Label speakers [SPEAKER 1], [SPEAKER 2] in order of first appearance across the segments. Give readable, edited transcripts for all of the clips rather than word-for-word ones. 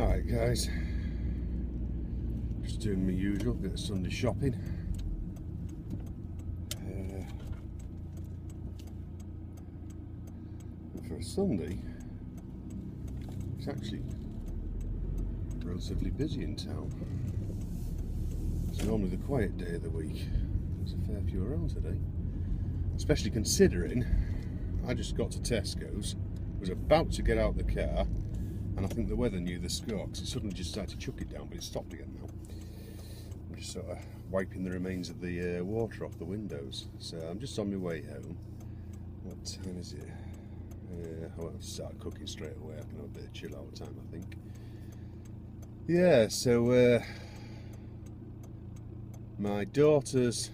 [SPEAKER 1] Alright guys, just doing my usual bit of Sunday shopping. And for a Sunday, it's actually relatively busy in town. It's normally the quiet day of the week. There's a fair few around today, especially considering I just got to Tesco's, was about to get out the car, and I think the weather knew the score because it suddenly just started to chuck it down, but it stopped again now. I'm just sort of wiping the remains of the water off the windows. So I'm just on my way home. What time is it? I'll start cooking straight away. I can have a bit of chill out time, I think. Yeah, so my daughters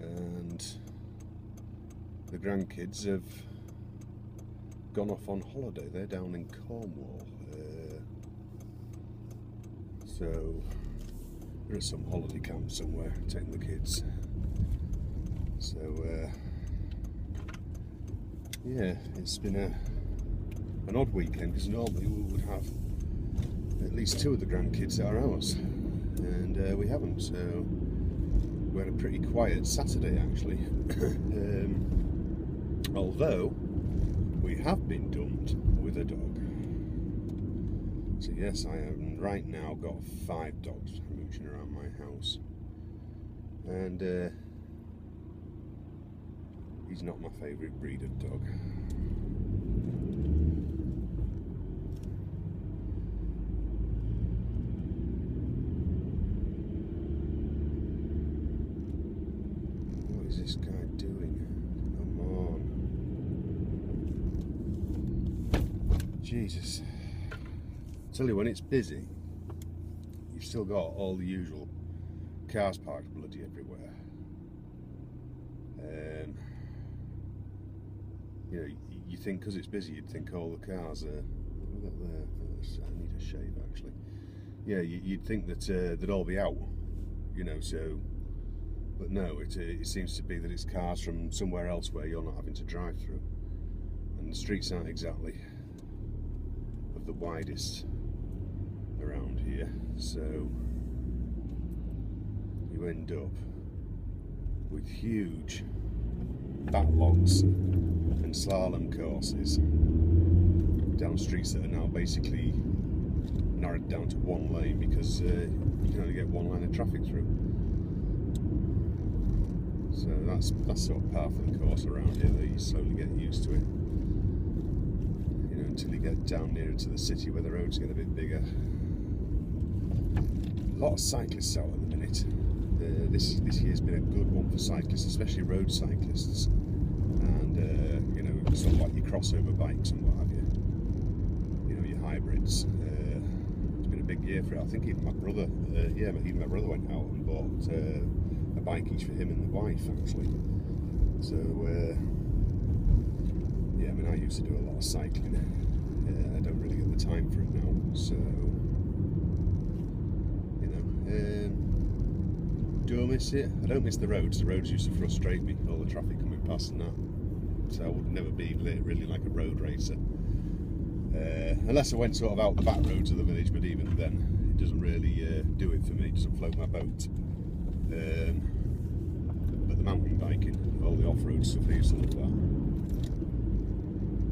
[SPEAKER 1] and the grandkids have gone off on holiday. They're down in Cornwall, so they're at some holiday camp somewhere taking the kids. So yeah, it's been an odd weekend because normally we would have at least two of the grandkids at our house, and we haven't. So we had a pretty quiet Saturday actually. Although we have been dumped with a dog. So yes, I have right now got 5 dogs mooching around my house, and he's not my favourite breed of dog. What is this guy doing? Come on. Jesus. I tell you, when it's busy, you've still got all the usual cars parked bloody everywhere. You know, you think because it's busy, you'd think all the cars are. Look there. I need a shave actually. Yeah, you'd think that they'd all be out. You know, so. But no, it seems to be that it's cars from somewhere else where you're not having to drive through, and the streets aren't exactly of the widest around here, so you end up with huge backlogs and slalom courses down streets that are now basically narrowed down to one lane because you can only get one line of traffic through. So that's sort of part of the course around here that you slowly get used to it. You know, until you get down nearer to the city where the roads get a bit bigger. A lot of cyclists out at the minute. This year's been a good one for cyclists, especially road cyclists, and you know, sort of like your crossover bikes and what have you. You know, your hybrids. It's been a big year for it. I think even my brother, even my brother went out and bought a bike each for him and the wife actually. So yeah, I mean, I used to do a lot of cycling. I don't really get the time for it now, so. Do I miss it? I don't miss the roads. The roads used to frustrate me, all the traffic coming past and that. So I would never be really like a road racer. Unless I went sort of out the back roads of the village, but even then, it doesn't really do it for me. It doesn't float my boat. But the mountain biking, all the off-road stuff, I used to love that.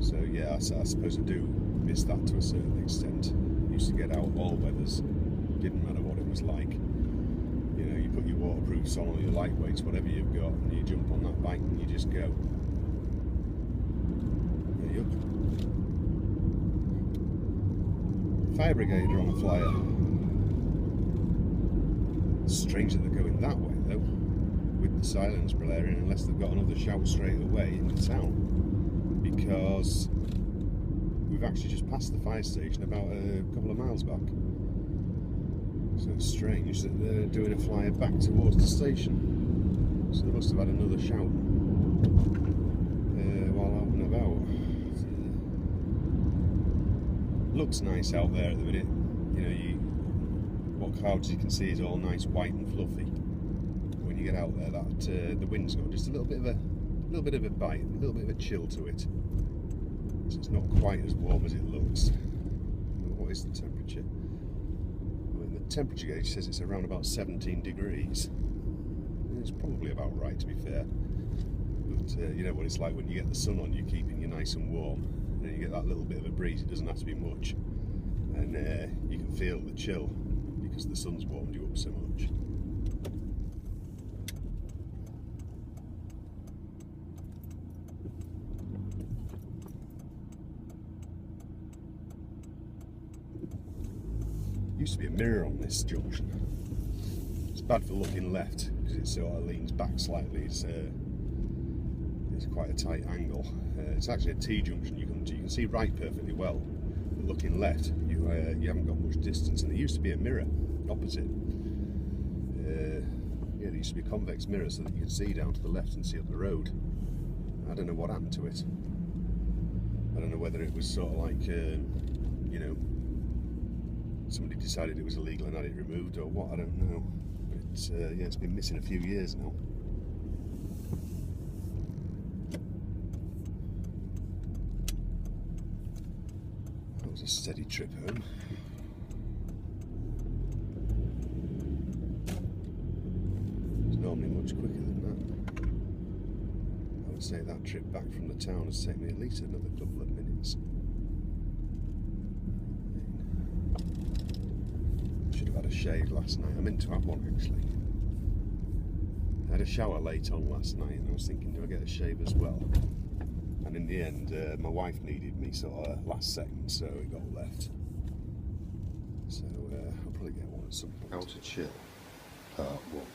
[SPEAKER 1] So yeah, I suppose I do miss that to a certain extent. I used to get out all weathers. Didn't matter what it was like. You know, you put your waterproofs on or your lightweights, whatever you've got, and you jump on that bike and you just go. Yeah, yup. Fire brigade are on a flyer. It's strange that they're going that way though, with the silence blaring, unless they've got another shout straight away into town, because we've actually just passed the fire station about a couple of miles back. So it's strange that they're doing a flyer back towards the station. So they must have had another shout while out and about. Looks nice out there at the minute. You know, what clouds you can see is all nice white and fluffy. When you get out there, that the wind's got just a little bit of a bite, a little bit of a chill to it. So it's not quite as warm as it looks. is the temperature? I mean, the temperature gauge says it's around about 17 degrees. It's probably about right, to be fair. But you know what it's like when you get the sun on you, keeping you nice and warm. And then you get that little bit of a breeze, it doesn't have to be much. And you can feel the chill because the sun's warmed you up so much. Used to be a mirror on this junction. It's bad for looking left because it sort of leans back slightly. It's quite a tight angle. It's actually a T-junction you come to. You can see right perfectly well, but looking left, you haven't got much distance. And there used to be a mirror opposite. Yeah, there used to be a convex mirror so that you could see down to the left and see up the road. I don't know what happened to it. I don't know whether it was sort of like, you know, somebody decided it was illegal and had it removed or what, I don't know. But yeah, it's been missing a few years now. That was a steady trip home. It's normally much quicker than that. I would say that trip back from the town has taken me at least another couple of minutes. Had a shave last night. I meant to have one actually. I had a shower late on last night and I was thinking, do I get a shave as well? And in the end, my wife needed me sort of last second, so it got left. So I'll probably get one at some point. How to chill, part 1.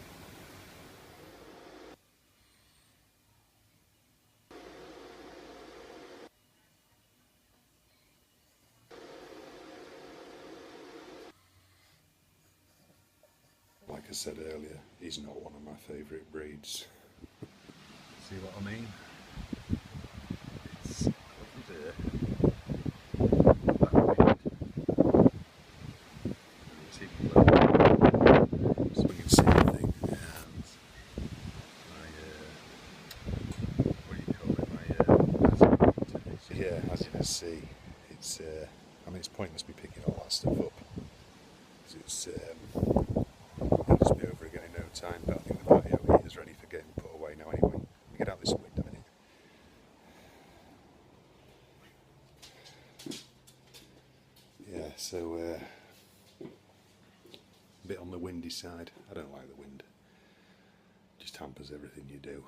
[SPEAKER 1] Like I said earlier, he's not one of my favourite breeds. See what I mean? It's lovely day. That wind. It's even lower. So we can see everything. And my, what do you call it? My, yeah, as you can see, it's, I mean, it's pointless me picking all that stuff up. Because it's, time, but I think the patio heater's ready for getting put away now anyway. We get out this window innit? Yeah, so a bit on the windy side. I don't like the wind. It just hampers everything you do.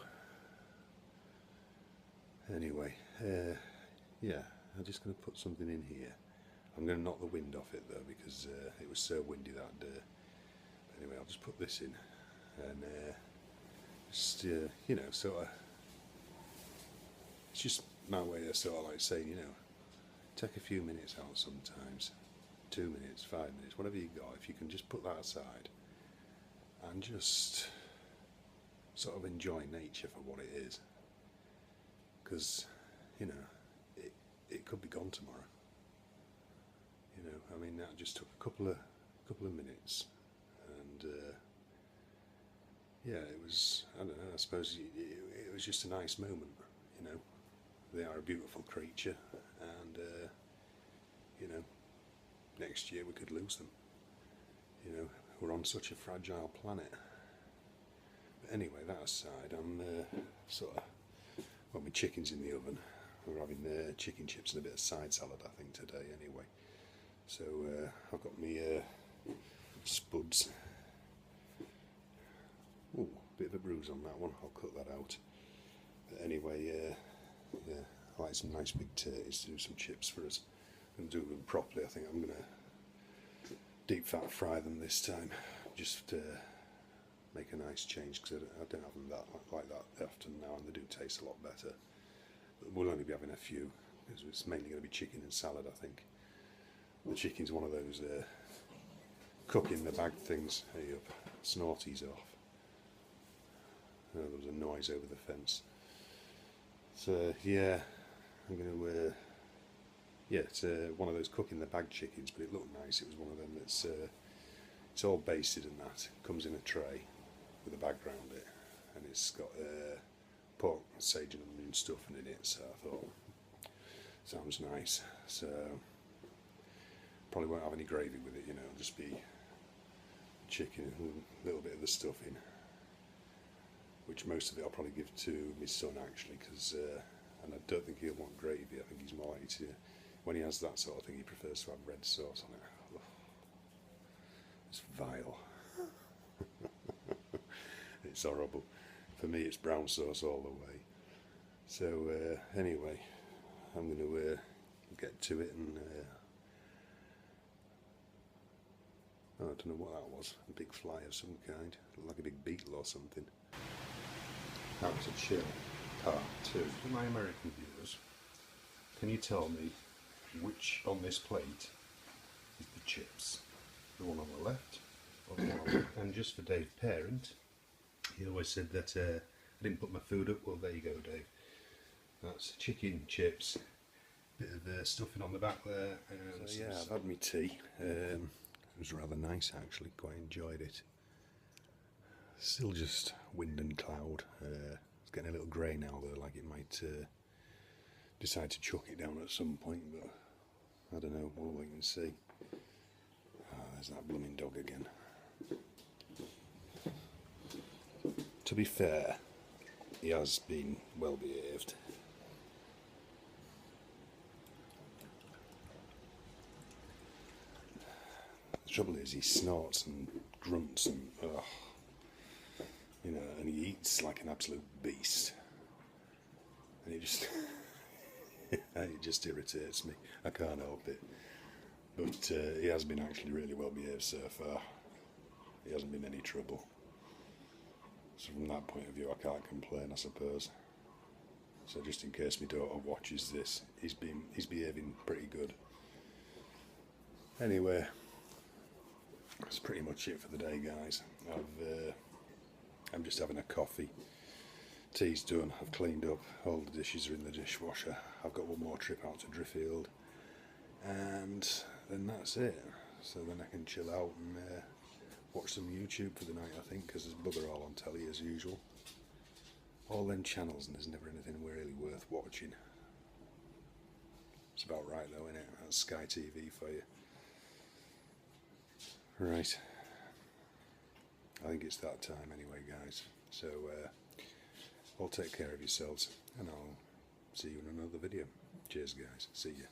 [SPEAKER 1] Anyway, yeah, I'm just going to put something in here. I'm going to knock the wind off it though because it was so windy that day. Anyway, I'll just put this in. And just you know, sort of, it's just my way of sort of like saying, you know, take a few minutes out sometimes, 2 minutes, 5 minutes, whatever you got. If you can just put that aside and just sort of enjoy nature for what it is, because you know, it could be gone tomorrow. You know, I mean, that just took a couple of minutes, and. Yeah, it was, I don't know, I suppose it was just a nice moment, you know. They are a beautiful creature, and, you know, next year we could lose them. You know, we're on such a fragile planet. But anyway, that aside, I'm sort of, well, my chicken's in the oven. We're having chicken chips and a bit of side salad, I think, today, anyway. So, I've got my spuds. Ooh, bit of a bruise on that one, I'll cut that out. But anyway, yeah, I like some nice big turkeys to do some chips for us and do them properly. I think I'm going to deep fat fry them this time, just make a nice change because I don't have them like that often now, and they do taste a lot better. But we'll only be having a few because it's mainly going to be chicken and salad, I think. The chicken's one of those cook in the bag things. Hey up, Snorty's off. There was a noise over the fence. So yeah, I'm going to, yeah, it's one of those cook in the bag chickens, but it looked nice. It was one of them that's, it's all basted and that, comes in a tray with a bag round it, and it's got pork, sage and onion stuffing in it, so I thought, sounds nice. So probably won't have any gravy with it, you know, it'll just be chicken and a little bit of the stuffing, which most of it I'll probably give to my son actually, because and I don't think he'll want gravy. I think he's more likely to, when he has that sort of thing, he prefers to have red sauce on it. Ugh. It's vile. It's horrible. For me it's brown sauce all the way. So anyway, I'm going to get to it and I don't know what that was, a big fly of some kind, like a big beetle or something. How to chill, part 2. For my American viewers, can you tell me which on this plate is the chips? The one on the left or the one on the right? And just for Dave Parent, he always said that I didn't put my food up. Well, there you go, Dave. That's chicken chips, bit of stuffing on the back there. And so, yeah, I've had my tea. It was rather nice actually, quite enjoyed it. Still just wind and cloud. It's getting a little grey now though, like it might decide to chuck it down at some point, but I don't know, we'll wait and see. There's that blooming dog again. To be fair, he has been well behaved. The trouble is he snorts and grunts and you know, and he eats like an absolute beast, and it just it just irritates me. I can't help it. But he has been actually really well behaved so far. He hasn't been any trouble. So from that point of view, I can't complain, I suppose. So just in case my daughter watches this, he's behaving pretty good. Anyway, that's pretty much it for the day, guys. I'm just having a coffee. Tea's done. I've cleaned up. All the dishes are in the dishwasher. I've got one more trip out to Driffield, and then that's it. So then I can chill out and watch some YouTube for the night, I think, because there's bugger all on telly as usual. All them channels, and there's never anything really worth watching. It's about right though, isn't it? That's Sky TV for you. Right. I think it's that time anyway, guys. So all take care of yourselves, and I'll see you in another video. Cheers, guys. See you.